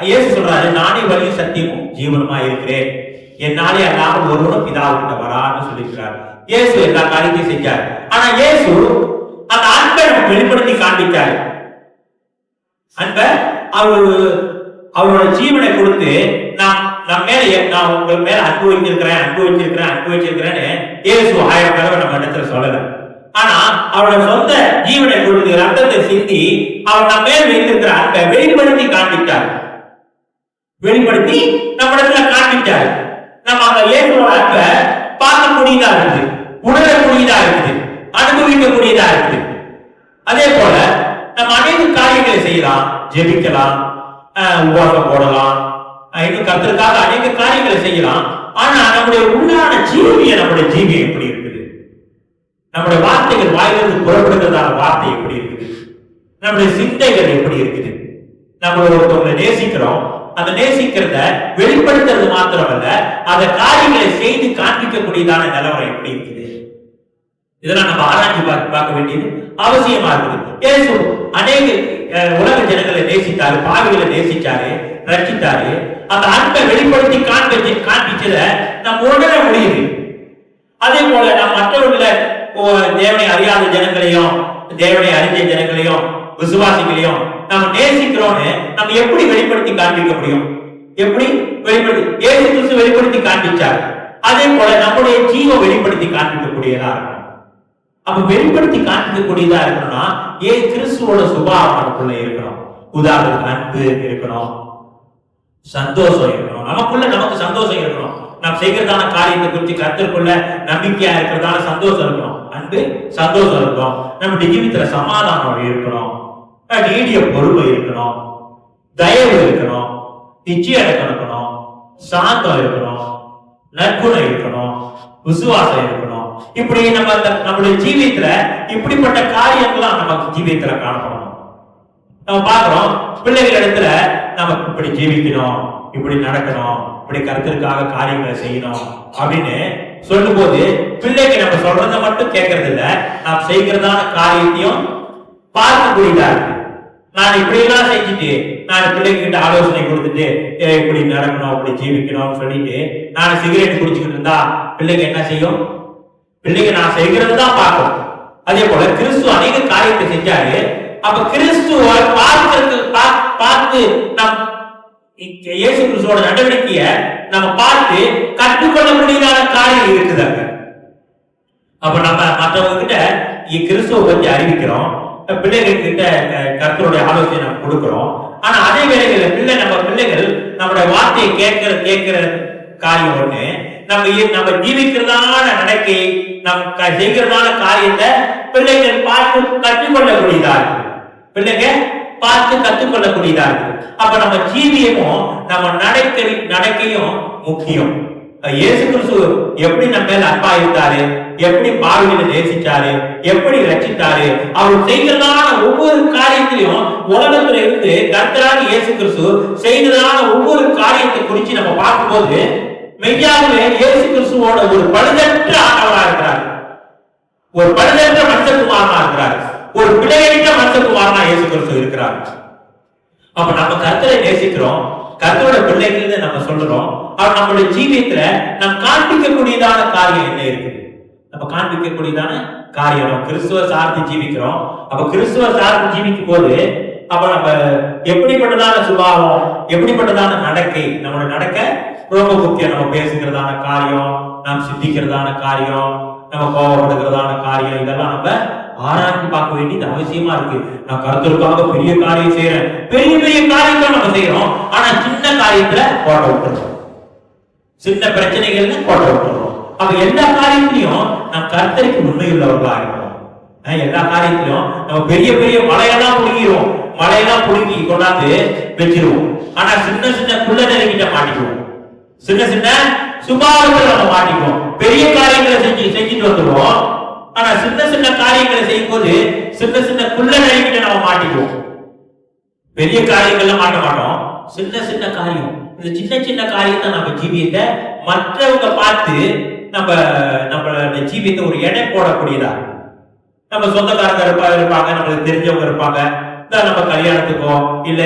Speaker 1: இயேசு சொல்றாரு, நானே வழி சத்தியமும் ஜீவனுமா இருக்கிறேன், என்னாலே அல்லாமல் ஒருவனும் பிதாவுக்கிட்ட வரான்னு சொல்லியிருக்கிறார். இயேசு எல்லா காரியத்தையும் செஞ்சார். ஆனா இயேசு அந்த அன்பை வெளிப்படுத்தி காண்பித்தார். அன்பை அவரோட ஜீவனை கொடுத்து நான் உங்கள் மேல அன்பு வச்சிருக்கிறேன்னு இயேசு 1000 தடவை நம்ம இடத்துல சொல்லல. ஆனா அவரோட சொந்த ஜீவனை கொடுத்து ரத்தத்தை சிந்தி அவர் நம்ம மேல் வைத்திருக்கிற அன்பை வெளிப்படுத்தி காண்பித்தார். வெளிப்படுத்தி நம்ம இடத்துல காண்பித்தார். நம்ம அந்த இயேசுவோட அன்பை பார்க்கக்கூடியதா இருக்குது, உணரக்கூடியதா இருக்குது, அனுபவிக்கக்கூடியதா இருக்குது. அதே போல நம்ம அநேக காரியங்களை செய்யலாம், ஜெபிக்கலாம், உபவாசம் போடலாம், இன்னும் கர்த்தருக்காக அநேக காரியங்களை செய்யலாம். ஆனா நம்முடைய உள்ளான நம்முடைய ஜீவியம் எப்படி இருக்குது? நம்முடைய வார்த்தைகள் வாயிலிருந்து புறப்படுகிறதான வார்த்தை எப்படி இருக்குது? நம்முடைய சிந்தைகள் எப்படி இருக்குது? நம்ம ஒருத்தவங்களை நேசிக்கிறோம், அந்த நேசிக்கிறத வெளிப்படுத்துறது மாத்திரமல்ல, அந்த காரியங்களை செய்து காண்பிக்கக்கூடியதான நிலவரம் எப்படி இருக்குது? இதெல்லாம் நம்ம ஆராய்ச்சி பார்க்க வேண்டியது அவசியமா இருக்குது. இயேசு அநேக உலக ஜனங்களை நேசித்தாரு, பாவிகளை நேசிச்சாரு, ரட்சித்தாரு. அந்த அன்பை வெளிப்படுத்தி காண்பிச்சத நம்ம உணர முடியுது. அதே போல நாம் மற்றவர்களை, தேவனை அறியாத ஜனங்களையும் தேவனை அறிஞ்ச ஜனங்களையும் விசுவாசிகளையும் நம்ம நேசிக்கிறோம்னு நம்ம எப்படி வெளிப்படுத்தி காண்பிக்க முடியும்? எப்படி வெளிப்படுத்தி? இயேசு கிறிஸ்து வெளிப்படுத்தி காண்பிச்சார். அதே போல நம்முடைய ஜீவம் வெளிப்படுத்தி காண்பிக்கக்கூடியதா இருக்கும். அப்ப வெளிப்படுத்தி காண்பிக்கக்கூடியதா இருக்கணும்னா கிறிஸ்துவோட சுபாவம் நமக்குள்ள இருக்கணும். உதாரணத்துக்கு அன்பு இருக்கணும், சந்தோஷம் இருக்கணும். நமக்கு சந்தோஷம் இருக்கணும். நாம் செய்கிறதான காரியத்தை குறித்து கர்த்தருக்குள்ள நம்பிக்கையா இருக்கிறதான சந்தோஷம் இருக்கணும். அன்பு சந்தோஷம் இருக்கணும். நம்முடைய ஜீவிதத்துல சமாதானம் இருக்கணும். நீடிய பொறுமை இருக்கணும். தயவு இருக்கணும். நிச்சயம் இருக்கணும். சாந்தம் இருக்கணும். நற்குணம் இருக்கணும். விசுவாசம் இருக்கணும். இப்படி நம்முடைய ஜீவியத்துல இப்படிப்பட்ட காரியங்கள்லாம் நம்ம ஜீவியத்துல காணப்படணும். நம்ம பாக்குறோம் பிள்ளைகள் இடத்துல நம்ம இப்படி ஜீவிக்கணும், இப்படி நடக்கணும், இப்படி கருத்திற்காக காரியங்களை செய்யணும் அப்படின்னு சொல்லும் போது பிள்ளைக்கு நம்ம சொல்றதை மட்டும் கேட்கறது இல்ல, நாம் செய்கிறதான காரியத்தையும் பார்க்கக்கூடியதா இருக்கு. நான் இப்படி எல்லாம் செஞ்சுட்டு நான் பிள்ளைகிட்ட ஆலோசனை கொடுத்துட்டு இப்படி நடக்கணும், இப்படி ஜீவிக்கணும்னு சொல்லிட்டு நான் சிகரெட் குடிச்சுக்கிட்டு இருந்தா பிள்ளைங்க என்ன செய்யும்? பிள்ளைங்க நான் செய்கிறது தான் பார்க்கும். அதே போல கிறிஸ்து அநேக காரியத்தை செஞ்சாரு. அப்ப கிறிஸ்துவ பார்த்து நம் இயேசு கிறிஸ்துவோட நடவடிக்கைய நம்ம பார்த்து கற்றுக்கொள்ள முடியாத காரியம் இருக்குதாங்க. அப்ப நம்ம மற்றவங்க கிட்ட கிறிஸ்துவ பற்றி அறிவிக்கிறோம், பிள்ளைகள் கிட்ட கர்த்தருடைய ஆலோசனை நம்ம கொடுக்கிறோம். ஆனா அதே வேளையில பிள்ளைகள் நம்முடைய வார்த்தையை கேட்கிற காரியம் ஒண்ணு, நம்ம ஜீவிக்கிறதான நடக்கை, நம்ம செய்கிறதான காரியத்தை பிள்ளைகள் பார்த்து கற்றுக்கொள்ளக்கூடியதா இருக்கு. பிள்ளைங்க பார்த்து கற்றுக்கொள்ளக்கூடியதா இருக்கு. அப்ப நம்ம ஜீவியமும் நம்ம நடக்கையும் முக்கியம். இயேசு கிறிஸ்து எப்படி நம்ம மேல அன்பா இருந்தாரு, எப்படி பாவிகளை நேசிச்சாரு, எப்படி ரட்சித்தாரு, அவர் செய்கிறதான ஒவ்வொரு காரியத்திலையும் உலகத்துல இருந்து கர்த்தராக இயேசு கிறிஸ்து செய்ததான ஒவ்வொரு காரியத்தை குறித்து நம்ம பார்க்கும்போது மெய்யாகவே இயேசு கிறிஸ்துவோட ஒரு பழுதற்ற ஆண்டவரா இருக்கிறார், ஒரு பழுதற்ற மனுஷகுமாரனா இருக்கிறார், ஒரு பிழையற்ற மனுஷகுமாரனா இயேசு கிறிஸ்து இருக்கிறார். அப்ப நம்ம கர்த்தரை நேசிக்கிறோம், கர்த்தரோட பிள்ளைகள் நம்ம சொல்றோம். அவர் நம்மளுடைய ஜீவியத்துல நாம் காண்பிக்கக்கூடியதான காரியம் என்ன இருக்குது? நம்ம காண்பிக்கக்கூடியதான காரியம் நம்ம கிறிஸ்துவ சார்ந்து ஜீவிக்கிறோம். அப்ப கிறிஸ்துவ சார்ந்து ஜீவிக்கும் போது அப்ப நம்ம எப்படிப்பட்டதான சுபாவம், எப்படிப்பட்டதான நடக்கை, நம்மளுடைய நடக்க ரொம்ப முக்கியம். நம்ம பேசுகிறதான காரியம், நாம் சிந்திக்கிறதான காரியம், நம்ம கோபப்படுகிறதான காரியம், இதெல்லாம் நம்ம ஆராய்ச்சி பார்க்க வேண்டியது அவசியமா இருக்கு. நான் கருத்துக்காக பெரிய காரியம் செய்யறேன், பெரிய பெரிய காரியத்தை நம்ம செய்யறோம், ஆனா சின்ன காரியத்துல கோட்டை விட்டுறோம், சின்ன பிரச்சனைகள்ல கோட்டை விட்டுறோம். அப்ப எல்லா காரியத்திலையும் நாம் கர்த்தருக்கு உண்மையுள்ளவர்களா இருக்கணும். எல்லா காரியத்திலும் நம்ம பெரிய பெரிய மலையெல்லாம் புடுங்கிடுவோம், மலையெல்லாம் புடுங்கி கொண்டாந்து வச்சிருவோம். ஆனா சின்ன சின்ன குள்ள நெருங்கிட்ட மாட்டிக்குவோம், சின்ன சின்ன சுபாவத்தில் நம்ம மாட்டிக்குவோம். பெரிய காரியங்களை செஞ்சுட்டு வந்துடுவோம், ஆனா சின்ன சின்ன காரியங்களை செய்யும் போது சின்ன சின்ன குள்ள நெருங்கிட்ட நம்ம மாட்டிக்குவோம். பெரிய காரியங்கள்ல மாட்ட மாட்டோம், சின்ன சின்ன காரியம். இந்த சின்ன சின்ன காரியத்தை நம்ம ஜீவியத்தை மற்றவங்க பார்த்து நம்ம ஜீவியத்தை ஒரு எடை போடக்கூடியதா. நம்ம சொந்தக்காரங்க இருப்பாங்க, நம்மளுக்கு தெரிஞ்சவங்க இருப்பாங்க, நம்ம கல்யாணத்துக்கோ இல்ல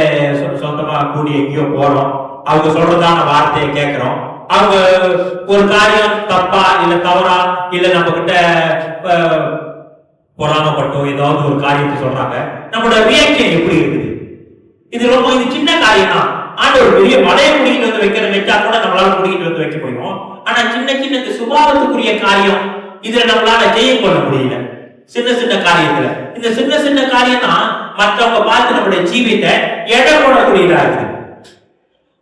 Speaker 1: சொந்தமா கூடி எங்கேயோ போறோம், அவங்க சொல்றதான வார்த்தையை கேட்கிறோம். அவங்க ஒரு காரியம் தப்பா இல்ல தவறா இல்ல நம்ம கிட்ட பொறாமப்பட்டோ ஏதாவது ஒரு காரியத்தை சொல்றாங்க, நம்மளோட ரியாக்ஷன் எப்படி இருக்குது? இது சின்ன காரியம் தான். ஆண்டவர் பெரிய மலையை குடிக்கிட்டு வந்து வச்சா கூட நம்மளால குடிக்கிட்டு வந்து வைக்க முடியும். ஆனா சின்ன சின்ன சுபாவத்துக்குரிய காரியம் இதுல நம்மளால ஜெயம் கொள்ள முடியல. சின்ன சின்ன காரியத்துல இந்த சின்ன சின்ன காரியம் தான் மற்றவங்க பார்த்து நம்மளுடைய ஜீவியத்தை எடை போடக்கூடியதா இருக்கு.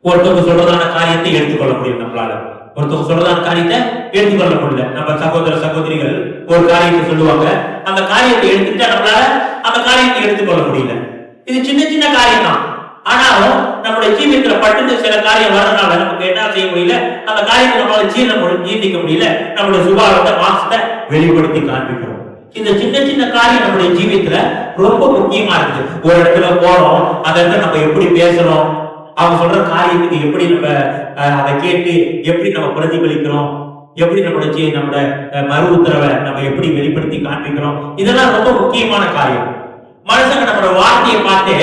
Speaker 1: ஒருத்தவங்க சொல்றதான காரியத்தை எடுத்துக்கொள்ள முடியும் நம்மளால, ஒருத்தவங்க சொல்றதான காரியத்தை எடுத்துக்கொள்ள முடியல. நம்ம சகோதர சகோதரிகள் ஒரு காரியத்தை சொல்லுவாங்க, அந்த காரியத்தை எடுத்துக்கிட்டா நம்மளால அந்த காரியத்தை எடுத்துக்கொள்ள முடியல. இது சின்ன சின்ன காரியம் தான், ஆனாலும் நம்மளுடைய ஜீவியத்துல பட்டு சில காரியம் வரதுனால நமக்கு என்ன செய்ய முடியல, அந்த காரியத்தை நம்மளால ஜீர்ணிக்க முடியல, நம்மளுடைய சுபாவத்தை மாசத்தை வெளிப்படுத்தி காண்பிக்கிறோம். இந்த சின்ன சின்ன காரியம் நம்மளுடைய ஜீவியத்துல ரொம்ப முக்கியமா இருக்குது. ஒரு இடத்துல போறோம், அந்த இடத்துல நம்ம எப்படி பேசணும், அவங்க சொல்ற காரியத்துக்கு எப்படி நம்ம அதை கேட்டு எப்படி நம்ம பிரதிபலிக்கிறோம், எப்படி நம்மளோட மறு உத்தரவை நம்ம எப்படி வெளிப்படுத்தி காண்பிக்கிறோம், இதெல்லாம் ரொம்ப முக்கியமான காரியம். மனுஷங்க நம்மளோட வார்த்தையை பார்த்து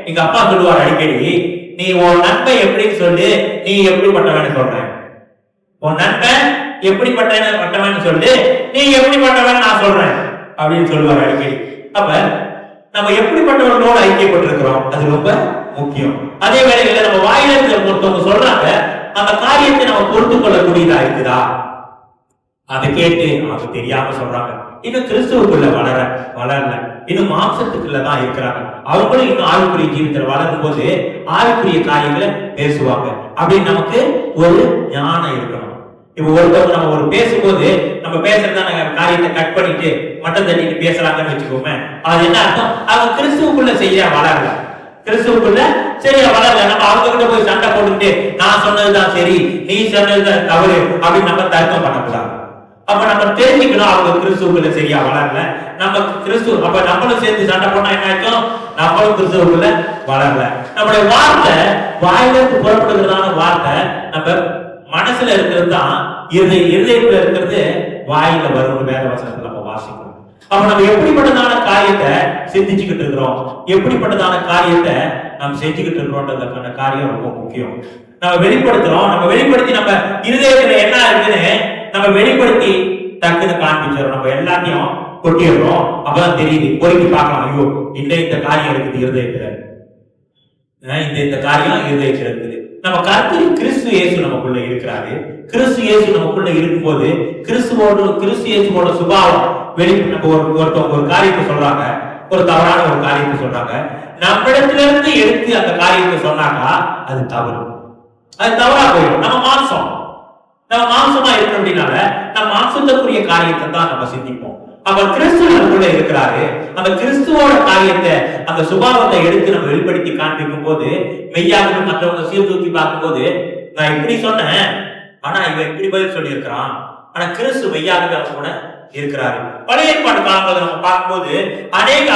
Speaker 1: எங்க அப்பா சொல்லுவார் அடிக்கடி, நீ உன் நண்பன் எப்படின்னு சொல்லு, நீ எப்படிப்பட்டவன்னு சொல்ற, உன் நண்பன் எப்படிப்பட்டவன்னு சொல்லு, நீ எப்படிப்பட்டவன் நான் சொல்றேன் அப்படின்னு சொல்லுவார் அடிக்கடி. அப்ப நம்ம எப்படிப்பட்டவர்களோடு ஐக்கியப்பட்டிருக்கிறோம் அது ரொம்ப முக்கியம். அதே வேளையில நம்ம வாயில ஒருத்தவங்க சொல்றாங்க, அந்த காரியத்தை நம்ம பொறுத்து கொள்ளக்கூடியதா இருக்குதா, அதை கேட்டு நமக்கு தெரியாம சொல்றாங்க, இன்னும் கிறிஸ்துவுக்குள்ள வளரல. இன்னும் மாம்சத்துக்குள்ளதான் இருக்கிறாங்க. அவங்களும் இன்னும் ஆவிக்குரிய ஜீவிதத்தில் வளரும் போது ஆவிக்குரிய காரியங்களை பேசுவாங்க அப்படின்னு நமக்கு ஒரு ஞானம் இருக்கணும். இப்ப ஒருத்தவங்க நம்ம ஒரு பேசும்போது நம்ம பேசுறதான காரியத்தை கட் பண்ணிட்டு மட்டம் தட்டிட்டு பேசுறாங்கன்னு வச்சுக்கோமே, அது என்ன அர்த்தம்? அவங்க கிறிஸ்துவுக்குள்ள சரியா வளரல, கிறிஸ்துவுக்குள்ள சரியா வளரல. நம்ம அவங்க கிட்ட போய் சண்டை போட்டுக்கிட்டு நான் சொன்னதுதான் சரி நீ சொன்னதுதான் தவறு அப்படின்னு நம்ம தர்க்கம் பண்ணக்கூடாது. அப்ப நம்ம தெரிஞ்சுக்கணும் அவங்க கிறிஸ்துவுக்குள்ள சரியா வளரல, நம்ம கிறிஸ்துவ அப்ப நம்மளும் சேர்ந்து சண்டை போனா என்ன ஆச்சும்? நம்மளும் கிறிஸ்துவுக்குள்ள வளரல. நம்மளுடைய வார்த்தை வாயிலிருந்து புறப்படுகிறதான வார்த்தை நம்ம மனசுல இருக்கிறது தான் இருதயத்துல இருக்கிறது வாயில வரும். வேற வசனத்தை நம்ம வாசிக்கணும். அப்ப நம்ம எப்படிப்பட்டதான காரியத்தை சிந்திச்சுக்கிட்டு இருக்கிறோம், எப்படிப்பட்டதான காரியத்தை நம்ம செஞ்சுக்கிட்டு இருக்கிறோம்ன்றதுக்கான காரியம் ரொம்ப முக்கியம். நம்ம வெளிப்படுத்துறோம், நம்ம வெளிப்படுத்தி நம்ம இருதயத்துல என்ன இருக்குன்னு நம்ம வெளிப்படுத்தி டக்குன்னு காண்பிச்சிடறோம். நம்ம எல்லாத்தையும் கொட்டிடுறோம். அப்பதான் தெரியுது, பொறுக்கி பார்க்கலாம். ஐயோ இந்த காரியம் இருக்குது இருதயத்துல, இந்த காரியம் இருதயத்துல இருக்குது. நம்ம கர்த்தர் கிறிஸ்து இயேசு நமக்குள்ள இருக்கிறாரு. கிறிஸ்து இயேசு நமக்குள்ள இருக்கும்போது கிறிஸ்து இயேசுவோட சுபாவம் வெளி நம்ம ஒருத்தவங்க ஒரு காரியத்தை சொல்றாங்க, ஒரு தவறான ஒரு காரியத்தை சொல்றாங்க, நம்மிடத்துல இருந்து எடுத்து அந்த காரியத்தை சொன்னாக்கா அது தவறு, அது தவறா போயிடும். நம்ம மாம்சமா இருக்கணும் அப்படின்னால நம்ம மாம்சத்துக்குரிய காரியத்தை தான் நம்ம சிந்திப்போம். அப்ப கிறிஸ்து நமக்குள்ள இருக்கிறாரு. அந்த கிறிஸ்துவோட காரியத்தை அந்த சுபாவத்தை எடுத்து நம்ம வெளிப்படுத்தி காண்பிக்கும் போது மெய்யாக மற்றவங்க சீர்தூக்கி பார்க்கும் போது நான் இப்படி சொன்னேன், ஆனா இவன் இப்படி பதில் சொல்லி இருக்கிறான், ஆனா கிறிஸ்து மெய்யாகவே அவங்க கூட இருக்கிறாரு. பழைய ஏற்பாடு காலங்களை நம்ம பார்க்கும்போது அநேக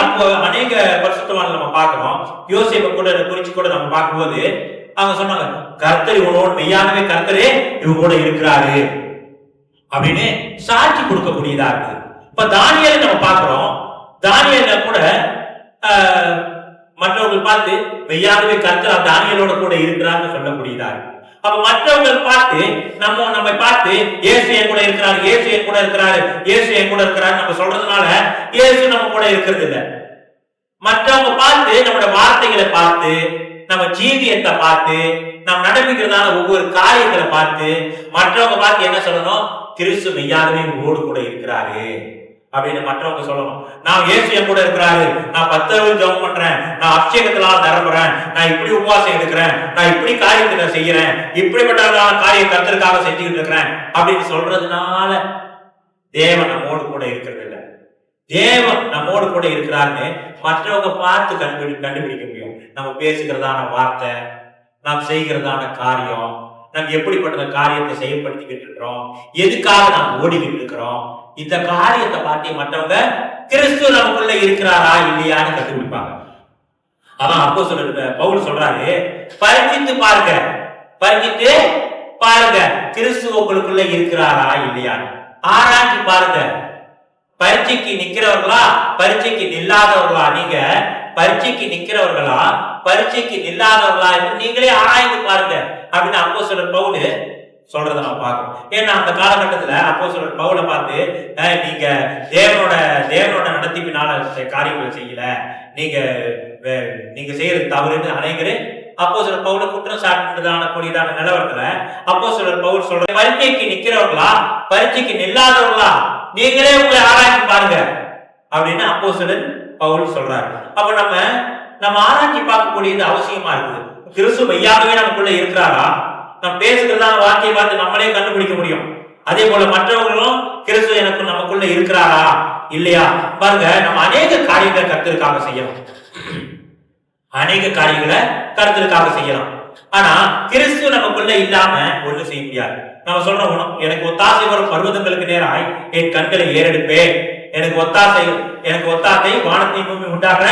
Speaker 1: பரிசுத்தவான்களை நம்ம பார்க்கிறோம். யோசேப்பை கூட குறிச்சு கூட நம்ம பார்க்கும்போது அவங்க சொன்னாங்க, கர்த்தர் இவனோட மெய்யாகவே கர்த்தரே இவங்க கூட இருக்கிறாரு அப்படின்னு சாட்சி கொடுக்கக்கூடியதா இருக்கு. இப்ப தானியேலை நம்ம பார்க்கிறோம். தானியேல கூட மற்றவர்கள் பார்த்து மெய்யாகவே கர்த்தர் தானியேலோட கூட இருக்கிறார்னு சொல்லக்கூடியதா இருக்கு. அப்ப மற்றவர்கள் பார்த்து நம்ம பார்த்து இயேசு என் கூட இருக்கிறாரு, இயேசு என் கூட இருக்கிறாரு, இயேசு என் கூட இருக்கிறாரு நம்ம சொல்றதுனால இயேசு நம்ம கூட இருக்கிறது இல்லை. மற்றவங்க பார்த்து நம்மளோட வார்த்தைகளை பார்த்து, நம்ம ஜீவியத்தை பார்த்து, நம்ம நடப்பிக்கிறதான ஒவ்வொரு காரியங்களை பார்த்து மற்றவங்க பார்த்து என்ன சொல்லணும்? கிறிஸ்து மெய்யாகவே உங்களோடு கூட இருக்கிறாரு அப்படின்னு மற்றவங்க சொல்லணும். நான் இயேசு என் கூட இருக்கிறாரு, நான் 10 ஜெபம் பண்றேன், நான் அபிஷேகத்தினால நிரம்புறேன், நான் இப்படி உபவாசம் எடுக்கிறேன், நான் இப்படி காரியத்தை செய்யறேன், இப்படிப்பட்ட காரியம் கர்த்தருக்காக செஞ்சுக்கிட்டு இருக்கிறேன் அப்படின்னு சொல்றதுனால தேவன் நம்மோடு கூட இருக்கிறது இல்லை. தேவன் நம்மோடு கூட இருக்கிறாருன்னு மற்றவங்க பார்த்து கண்டுபிடிக்க முடியும். நம்ம பேசுகிறதான வார்த்தை, நாம் செய்கிறதான காரியம், நம்ம எப்படிப்பட்ட காரியத்தை செயல்படுத்திக்கிட்டு இருக்கிறோம், எதுக்காக நாம் ஓடிக்கிட்டு இருக்கிறோம், இந்த காரியத்தை பார்த்து மற்றவங்க கிறிஸ்து நமக்குள்ள இருக்கிறாரா இல்லையான்னு கண்டுபிடிப்பாங்க. அதான் அப்போஸ்தலர் பவுல் சொல்றாரு, பரிசித்து பாருங்க கிறிஸ்து உங்களுக்குள்ள இருக்கிறாரா இல்லையான்னு ஆராய்ச்சி பாருங்க. பரீட்சைக்கு நிக்கிறவர்களா பரீட்சைக்கு நில்லாதவர்களா? நீங்க பரீட்சைக்கு நிக்கிறவர்களா பரீட்சைக்கு நில்லாதவர்களா என்று நீங்களே ஆராய்ந்து பாருங்க அப்படின்னு அப்போஸ்தலர் பவுல் சொல்றத நான் பார்க்கணும். ஏன்னா அந்த காலகட்டத்துல அப்போஸ்தலர் பவுலை பார்த்து நீங்க தேவனோட நடத்திப்பினால காரியங்களை செய்யல, நீங்க செய்யறது தவறுன்னு அனைவரு அப்போஸ்தலர் பவுலை குற்றம் சாட்டுறதான கூடியதான நிலவரத்துல அப்போஸ்தலர் பவுல் சொல்ற, பரீட்சைக்கு நிக்கிறவர்களா பரீட்சைக்கு நில்லாதவர்களா நீங்களே உங்களை ஆராய்ச்சி பாருங்க அப்படின்னு அப்போஸ்தலர் பவுல் சொல்றாரு. அப்ப நம்ம ஆராய்ச்சி பார்க்கக்கூடியது அவசியமா இருக்குது. கிறிஸ்து மெய்யாகவே நமக்குள்ள இருக்கிறாரா? நம்ம பேசுகிறதான வார்த்தையை பார்த்து நம்மளே கண்டுபிடிக்க முடியும். அதே போல மற்றவர்களும் கிறிஸ்து எனக்கு நமக்குள்ள இருக்கிறாரா இல்லையா பாருங்க. நம்ம அநேக காரியங்களை கர்த்தருக்காக செய்யலாம், அநேக காரியங்களை கர்த்தருக்காக செய்யலாம். ஆனா கிறிஸ்து நமக்குள்ள இல்லாம ஒண்ணு செய்ய முடியாது. நம்ம சொல்றோம், எனக்கு ஒத்தாசை வரும் பர்வதங்களுக்கு நேராய் என் கண்களை ஏறெடுப்பேன், எனக்கு ஒத்தாசை வானத்தை பூமி உண்டாக்குற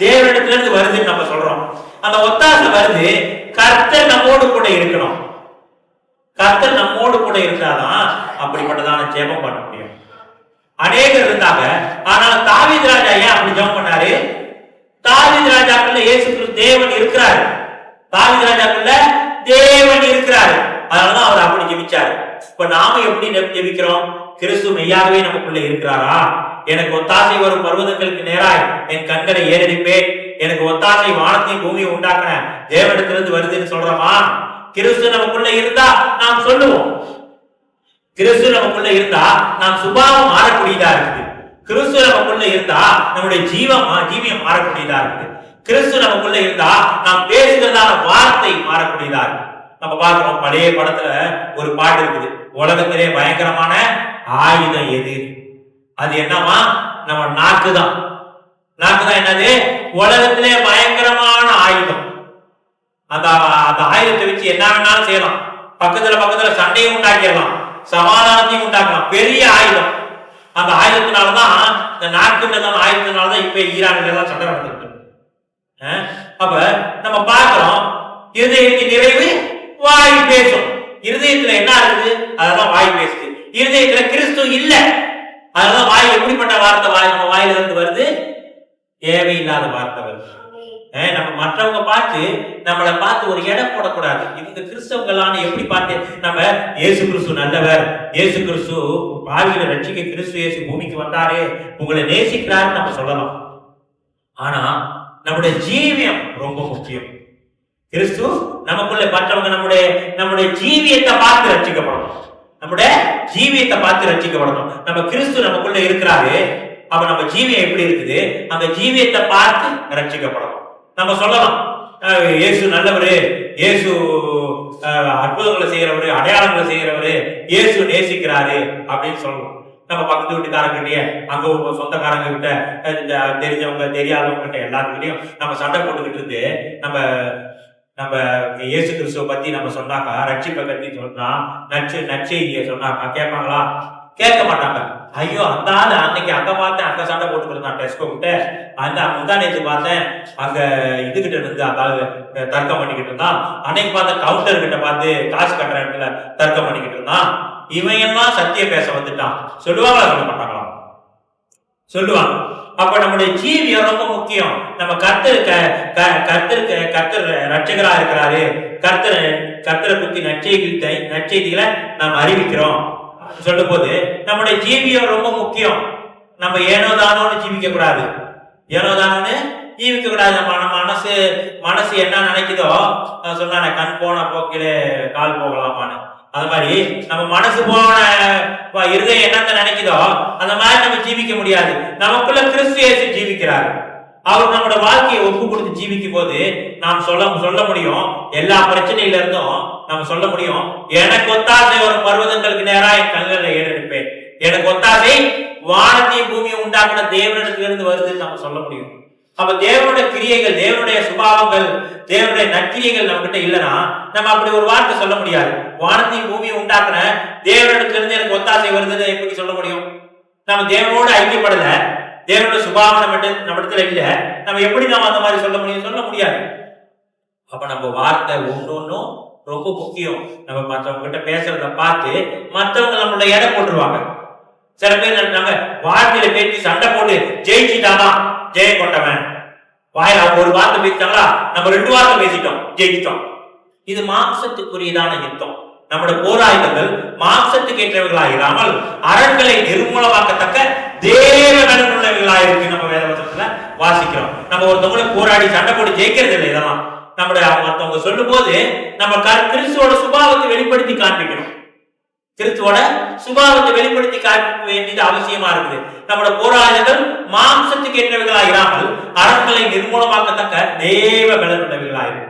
Speaker 1: தேவனிடத்துல இருந்து வருதுன்னு நம்ம சொல்றோம். அந்த ஒத்தாசை வருது, கர்த்தர் நம்மோடு கூட இருக்கணும். கர்த்தர் நம்மோடு கூட இருந்தாதான் அப்படிப்பட்டதான ஜெபம் பண்ண முடியும். அநேகர் இருந்தாங்க, ஆனால் தாவீது ராஜா ஏன் அப்படி ஜெபம் பண்ணாரு? தாவீது ராஜாக்குள்ள இயேசு கிறிஸ்து தேவன் இருக்கிறாரு, தாவீது ராஜாக்குள்ள தேவன் இருக்கிறாரு, அதனாலதான் அவர் அப்படி ஜெபிச்சாரு. இப்ப நாம எப்படி ஜெபிக்கிறோம்? கிறிஸ்து மெய்யாகவே நமக்குள்ள இருக்கிறாரா? எனக்கு ஒத்தாசை வரும் பர்வதங்களுக்கு நேராய் என் கண்களை ஏறெடுப்பேன், எனக்கு ஒத்தாசை வானத்தையும் பூமியை உண்டாக்குன தேவனிடத்திலிருந்து வருதுன்னு சொல்றோமா? கிறிஸ்து நமக்குள்ள இருந்தா நாம் சொல்லுவோம். கிறிஸ்து நமக்குள்ள இருந்தா நாம் சுபாவம் மாறக்கூடியதா இருக்குது. கிறிஸ்து நமக்குள்ள இருந்தா நம்முடைய ஜீவியம் மாறக்கூடியதா இருக்கு. கிறிஸ்து நமக்குள்ள இருந்தா நாம் பேசுகிறதான வார்த்தை மாறக்கூடியதா இருக்கு. நம்ம பார்க்கிறோம், பழைய படத்துல ஒரு பாட்டு இருக்குது, உலகத்திலே பயங்கரமான ஆயுதம் எது? அது என்னமா? நம்ம நாக்குதான். நாக்குதான் என்னது? உலகத்திலே பயங்கரமான ஆயுதம். அந்த ஆயுதத்தை வச்சு என்ன வேணாலும் செய்யலாம். பக்கத்துல சண்டையும் உண்டாக்கிடலாம், சமாதானத்தையும் உண்டாக்கலாம். பெரிய ஆயுதம். அந்த ஆயுதத்தினாலதான், இந்த நாக்குன்ற ஆயுதத்தினாலதான் இப்ப ஈரான்ல எல்லாம் சண்டை நடந்துட்டு. அப்ப நம்ம பார்க்கிறோம், இருதயத்தின் நிறைவு வாய் பேசும். இருதயத்துல என்ன இருக்குது? அதெல்லாம் வாய் பேசுது. இருதயத்துல கிறிஸ்து இல்ல, அதெல்லாம் வாய் எப்படிப்பட்ட வார்த்தை நம்ம வாயில இருந்து வருது? தேவையில்லாத வார்த்தை வருது. நம்ம மற்றவங்க நம்மளை பார்த்து ஒரு எடை போடக்கூடாது. இவங்க கிறிஸ்தவங்களான்னு எப்படி பார்த்து நம்ம இயேசு கிறிஸ்து நல்லவர், இயேசு கிறிஸ்து பாவிகளை ரட்சிக்க கிறிஸ்து இயேசு பூமிக்கு வந்தாரே, உங்களை நேசிக்கிறாருன்னு நம்ம சொல்லலாம். ஆனா நம்முடைய ஜீவியம் ரொம்ப முக்கியம். கிறிஸ்து நமக்குள்ள மற்றவங்க நம்முடைய ஜீவியத்தை பார்த்து ரட்சிக்கப்படணும். நம்முடைய ஜீவியத்தை பார்த்து ரட்சிக்கப்படணும். நம்ம கிறிஸ்து நமக்குள்ள இருக்கிறாரு, அப்ப நம்ம ஜீவியம் எப்படி இருக்குது? அந்த ஜீவியத்தை பார்த்து ரட்சிக்கப்படணும். நம்ம சொல்லலாம், இயேசு நல்லவரு, இயேசு அற்புதங்களை செய்யறவரு, அடையாளங்களை செய்யறவரு, இயேசு நேசிக்கிறாரு அப்படின்னு சொல்லணும். நம்ம பக்கத்து வீட்டுக்காரங்கிட்டே, அங்க சொந்தக்காரங்க கிட்ட, தெரிஞ்சவங்க தெரியாதவங்க கிட்ட எல்லாத்துக்கிட்டையும் நம்ம சண்டை போட்டுக்கிட்டு இருந்து நம்ம இயேசு கிறிஸ்துவ பத்தி நம்ம சொன்னாக்கா, ரட்சிப்பை பத்தி சொன்னா, நற்செய்தியை சொன்னாக்கா கேட்பாங்களா? கேட்க மாட்டாங்க. ஐயோ, அந்த ஆளு அன்னைக்கு அங்க பார்த்தேன், அங்க சண்டை போட்டுக்கிட்டு டெஸ்கோ கிட்ட, அந்த முந்தா நேற்று பார்த்தேன், அங்க இதுகிட்ட இருந்து அந்த ஆளு தர்க்கம் பண்ணிக்கிட்டு இருந்தான், அன்னைக்கு பார்த்த கவுண்டர் கிட்ட பார்த்து காசு கட்டுற இடத்துல தர்க்கம் பண்ணிக்கிட்டு இருந்தான், இவன் எல்லாம் சத்தியம் பேச வந்துட்டான் சொல்லுவாங்களா? சொல்ல மாட்டாங்களா? சொல்லுவாங்க. அப்ப நம்முடைய ஜீவியம் ரொம்ப முக்கியம். நம்ம கர்த்தர் ரட்சகரா இருக்கிறாரு, கர்த்தரை பத்தி நற்செய்திகளை நாம் அறிவிக்கிறோம் சொல்லும் போது நம்முடைய ஜீவியம் ரொம்ப முக்கியம். நம்ம ஏனோதானோன்னு ஜீவிக்க கூடாது, ஏனோதானோன்னு ஜீவிக்க கூடாது. நம்ம மனசு என்ன நினைக்குதோ, சொன்ன கண் போன போக்கிலே கால் போகலாமான்னு, அது மாதிரி நம்ம மனசு போன இருதயம் என்னத்த நினைக்குதோ அந்த மாதிரி நம்ம ஜீவிக்க முடியாது. நமக்குள்ள கிறிஸ்து இயேசு ஜீவிக்கிறார். அவர் நம்மளோட வாழ்க்கையை ஒப்பு கொடுத்து ஜீவிக்கும் போது நாம் சொல்ல முடியும், எல்லா பிரச்சனையில இருந்தும் நம்ம சொல்ல முடியும், எனக்கு ஒத்தாசை வரும் பர்வதங்களுக்கு நேரா என் கண்களில் ஏறெடுப்பேன், எனக்கு ஒத்தாசை வானத்தையும் பூமியை உண்டாக்குன தேவனிடத்துல இருந்து வருதுன்னு நம்ம சொல்ல முடியும். அப்ப தேவனுடைய கிரியைகள், தேவனுடைய சுபாவங்கள், தேவனுடைய நற்கிரியைகள் நம்ம கிட்ட இல்லைன்னா நம்ம அப்படி ஒரு வார்த்தை சொல்ல முடியாது. வானத்தையும் பூமியை உண்டாக்குன தேவனிடத்துல இருந்து எனக்கு ஒத்தாசை வருதுன்னு எப்படி சொல்ல முடியும்? நம்ம தேவனோட ஐக்கியப்படல, தேவனுடைய சுபாவம் நம்ம இடத்துல இல்ல, நம்ம எப்படி நாம அந்த மாதிரி சொல்ல முடியாது. அப்ப நம்ம வார்த்தை ஒன்னொன்னும் ரொம்ப முக்கியம். நம்ம மற்றவங்க கிட்ட பேசுறத பார்த்து மற்றவங்க நம்மளோட எடை போட்டுருவாங்க. சில பேர் நம்ம வார்த்தையில பேசி சண்டை போட்டு ஜெயிச்சுட்டாதான் ஜெயம் கொண்டவன், வாயில அவங்க ஒரு வார்த்தை பேசிட்டாங்களா, நம்ம 2 வார்த்தை பேசிட்டோம், ஜெயிச்சிட்டோம். இது மாம்சத்துக்குரியதான யுத்தம். நம்முடைய போராயுதங்கள் மாம்சத்துக்கு ஏற்றவர்களாயிராமல் அரண்களை நிர்மூலமாக்கத்தக்க தேவ நலனுள்ளவர்களாயிருக்கு. நம்ம வேதவசனத்துல வாசிக்கிறோம். நம்ம ஒருத்தவங்களை போராடி சண்டை போட்டு ஜெயிக்கிறது இல்லை. இதெல்லாம் நம்முடைய மற்றவங்க சொல்லும் போது நம்ம கிறிஸ்துவோட சுபாவத்தை வெளிப்படுத்தி காண்பிக்கணும். கிறிஸ்துவோட சுபாவத்தை வெளிப்படுத்தி காண்பிக்க வேண்டியது அவசியமா இருக்குது. நம்மளோட போராட்டங்கள் மாம்சத்துக்கு ஏற்றவர்களாயிராமல் அரண்களை நிர்மூலமாக்கத்தக்க தேவ பலனுள்ளவர்களாயிருக்கு.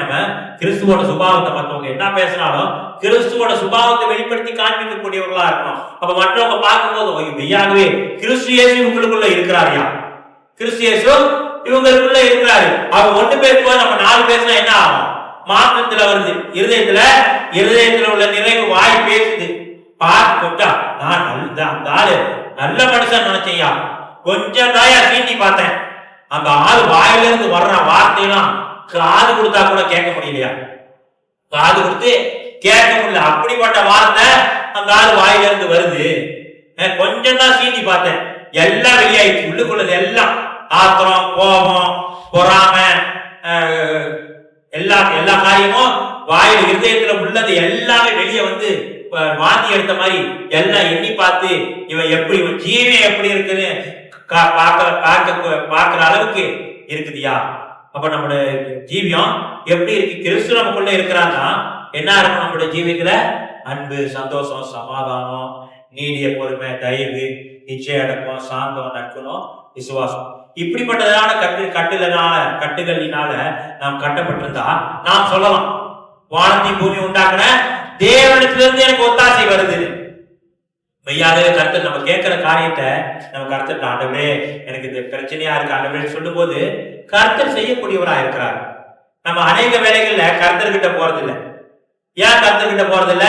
Speaker 1: நம்ம கிறிஸ்துவோட சுபாவத்தை மற்றவங்க என்ன பேசினாலும் கிறிஸ்துவோட சுபாவத்தை வெளிப்படுத்தி காண்பிக்கக்கூடியவர்களா இருக்கணும். அப்ப மற்றவங்க பார்க்கும் போது மெய்யாகவே கிறிஸ்து இயேசு உங்களுக்குள்ள இருக்கிறாரியா, கிறிஸ்து இயேசு இவங்களுக்குள்ள இருக்கிறாரு. அவங்க 1 பேர் போய் நம்ம 4 பேசினா என்ன ஆகும்? மாற்றத்துல வருது. இருதயத்துல உள்ள நிறைவு வாய் பேசுது. பார்த்தா நான் அந்த ஆளு நல்ல மனுஷன் நினைச்சையா, கொஞ்சம் தாயா சீண்டி பார்த்தேன், அந்த ஆள் வாயில இருந்து வர்ற வார்த்தையெல்லாம் காது கொடுத்தா கூட கேட்க முடியலையா, காது கொடுத்து கேட்க முடியல. அப்படிப்பட்ட வார்த்தை அந்த ஆள் வாயில இருந்து வருது. கொஞ்சம் தான் சீண்டி பார்த்தேன், எல்லாம் வெளியாயிடுச்சு. உள்ளுக்குள்ளது எல்லாம் ஆத்திரம், கோபம், பொறாமை, எல்லா காரியமும் வாயில இருதயத்துல உள்ளது எல்லாமே வெளியே வந்து வாந்தி எடுத்த மாதிரி எல்லாம் எண்ணி பார்த்து இவன் ஜீவியம் எப்படி இருக்குன்னு பார்க்கிற அளவுக்கு இருக்குதுயா. அப்ப நம்மளோட ஜீவியம் எப்படி இருக்கு? கிறிஸ்து நமக்குள்ள இருக்கிறான்னா என்ன இருக்கும்? நம்மளோட ஜீவியத்துல அன்பு, சந்தோஷம், சமாதானம், நீடிய பொறுமை, தயவு, நிச்சய அடக்கம், சாந்தம், நற்குணம், விசுவாசம். இப்படிப்பட்டதான கட்டுகளினால நாம் கட்டப்பட்டிருந்தா நாம் சொல்லலாம், வானத்தை பூமி உண்டாக்குன தேவனிடத்திலிருந்து எனக்கு ஒத்தாசை வருது. மெய்யாகவே கர்த்தர் நம்ம கேட்கிற காரியத்தை நம்ம கர்த்தர், ஆண்டவரே எனக்கு இந்த பிரச்சனையா இருக்கு ஆண்டவரே சொல்லும் போது கர்த்தர் செய்யக்கூடியவரா இருக்கிறார். நம்ம அநேக வேலைகள்ல கர்த்தர்கிட்ட போறது இல்லை. ஏன் கர்த்தர்கிட்ட போறது இல்ல?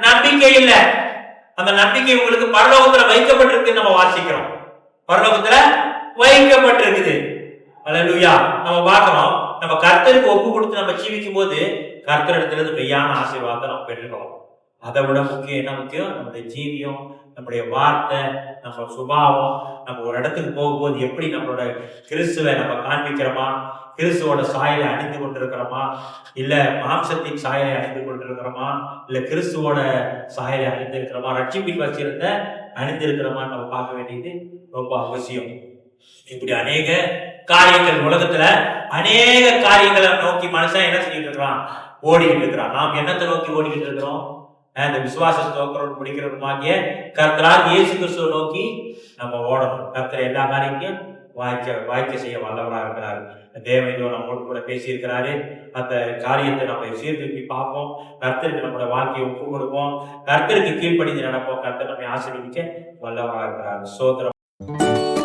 Speaker 1: நம்பிக்கை இல்லை. அந்த நம்பிக்கை உங்களுக்கு பரலோகத்துல வைக்கப்பட்டிருக்கு. நம்ம வாசிக்கிறோம், பரலோகத்துல வைக்கப்பட்டிருக்குது. அல்லேலூயா. நம்ம பார்க்கிறோம், நம்ம கர்த்தருக்கு ஒப்பு கொடுத்து நம்ம ஜீவிக்கும் போது கர்த்தரிடத்திலிருந்து மெய்யான ஆசீர்வாதத்தை நம்ம பெற்றுக்கிறோம். அதை விட முக்கியம் என்ன முக்கியம்? நம்முடைய ஜீவியம், நம்முடைய வார்த்தை, நம்ம சுபாவம். நம்ம ஒரு இடத்துக்கு போகும்போது எப்படி நம்மளோட கிறிஸ்துவை நம்ம காண்பிக்கிறோமா, கிறிஸ்துவோட சாயலை அணிந்து கொண்டிருக்கிறோமா, இல்ல மாம்சத்தின் சாயலை அணிந்து கொண்டிருக்கிறோமா, இல்ல கிறிஸ்துவோட சாயலை அணிந்திருக்கிறோமா, ரட்சிப்பின் வச்சிருந்த அணிந்திருக்கிறோமா நம்ம பார்க்க வேண்டியது ரொம்ப அவசியம். இப்படி அநேக காரியங்கள் உலகத்துல அநேக காரியங்களை நோக்கி மனுஷன் என்ன செஞ்சுட்டு இருக்கிறான்? ஓடிக்கிட்டு இருக்கிறான். நாம் என்னத்தை நோக்கி ஓடிக்கிட்டு இருக்கிறோம்? அந்த விசுவாசத்தை நோக்கிறோம் முடிக்கிறோமாகிய கர்த்தராக இயேசு கிறிஸ்துவை நோக்கி நம்ம ஓடணும். கர்த்தர் எல்லா காரியத்தையும் வாய்க்க செய்ய வல்லவராக இருக்கிறாரு. தேவையோ நம்மளோட கூட பேசியிருக்கிறாரு. அந்த காரியத்தை நம்ம சீர்தூக்கி பார்ப்போம். கர்த்தருக்கு நம்மளோட வாழ்க்கையை ஒப்பு கொடுப்போம். கர்த்தருக்கு கீழ்ப்படிந்து நடப்போம். கர்த்தர் நம்மை ஆசீர்வதிக்க வல்லவராக இருக்கிறார். சோத்திரம்.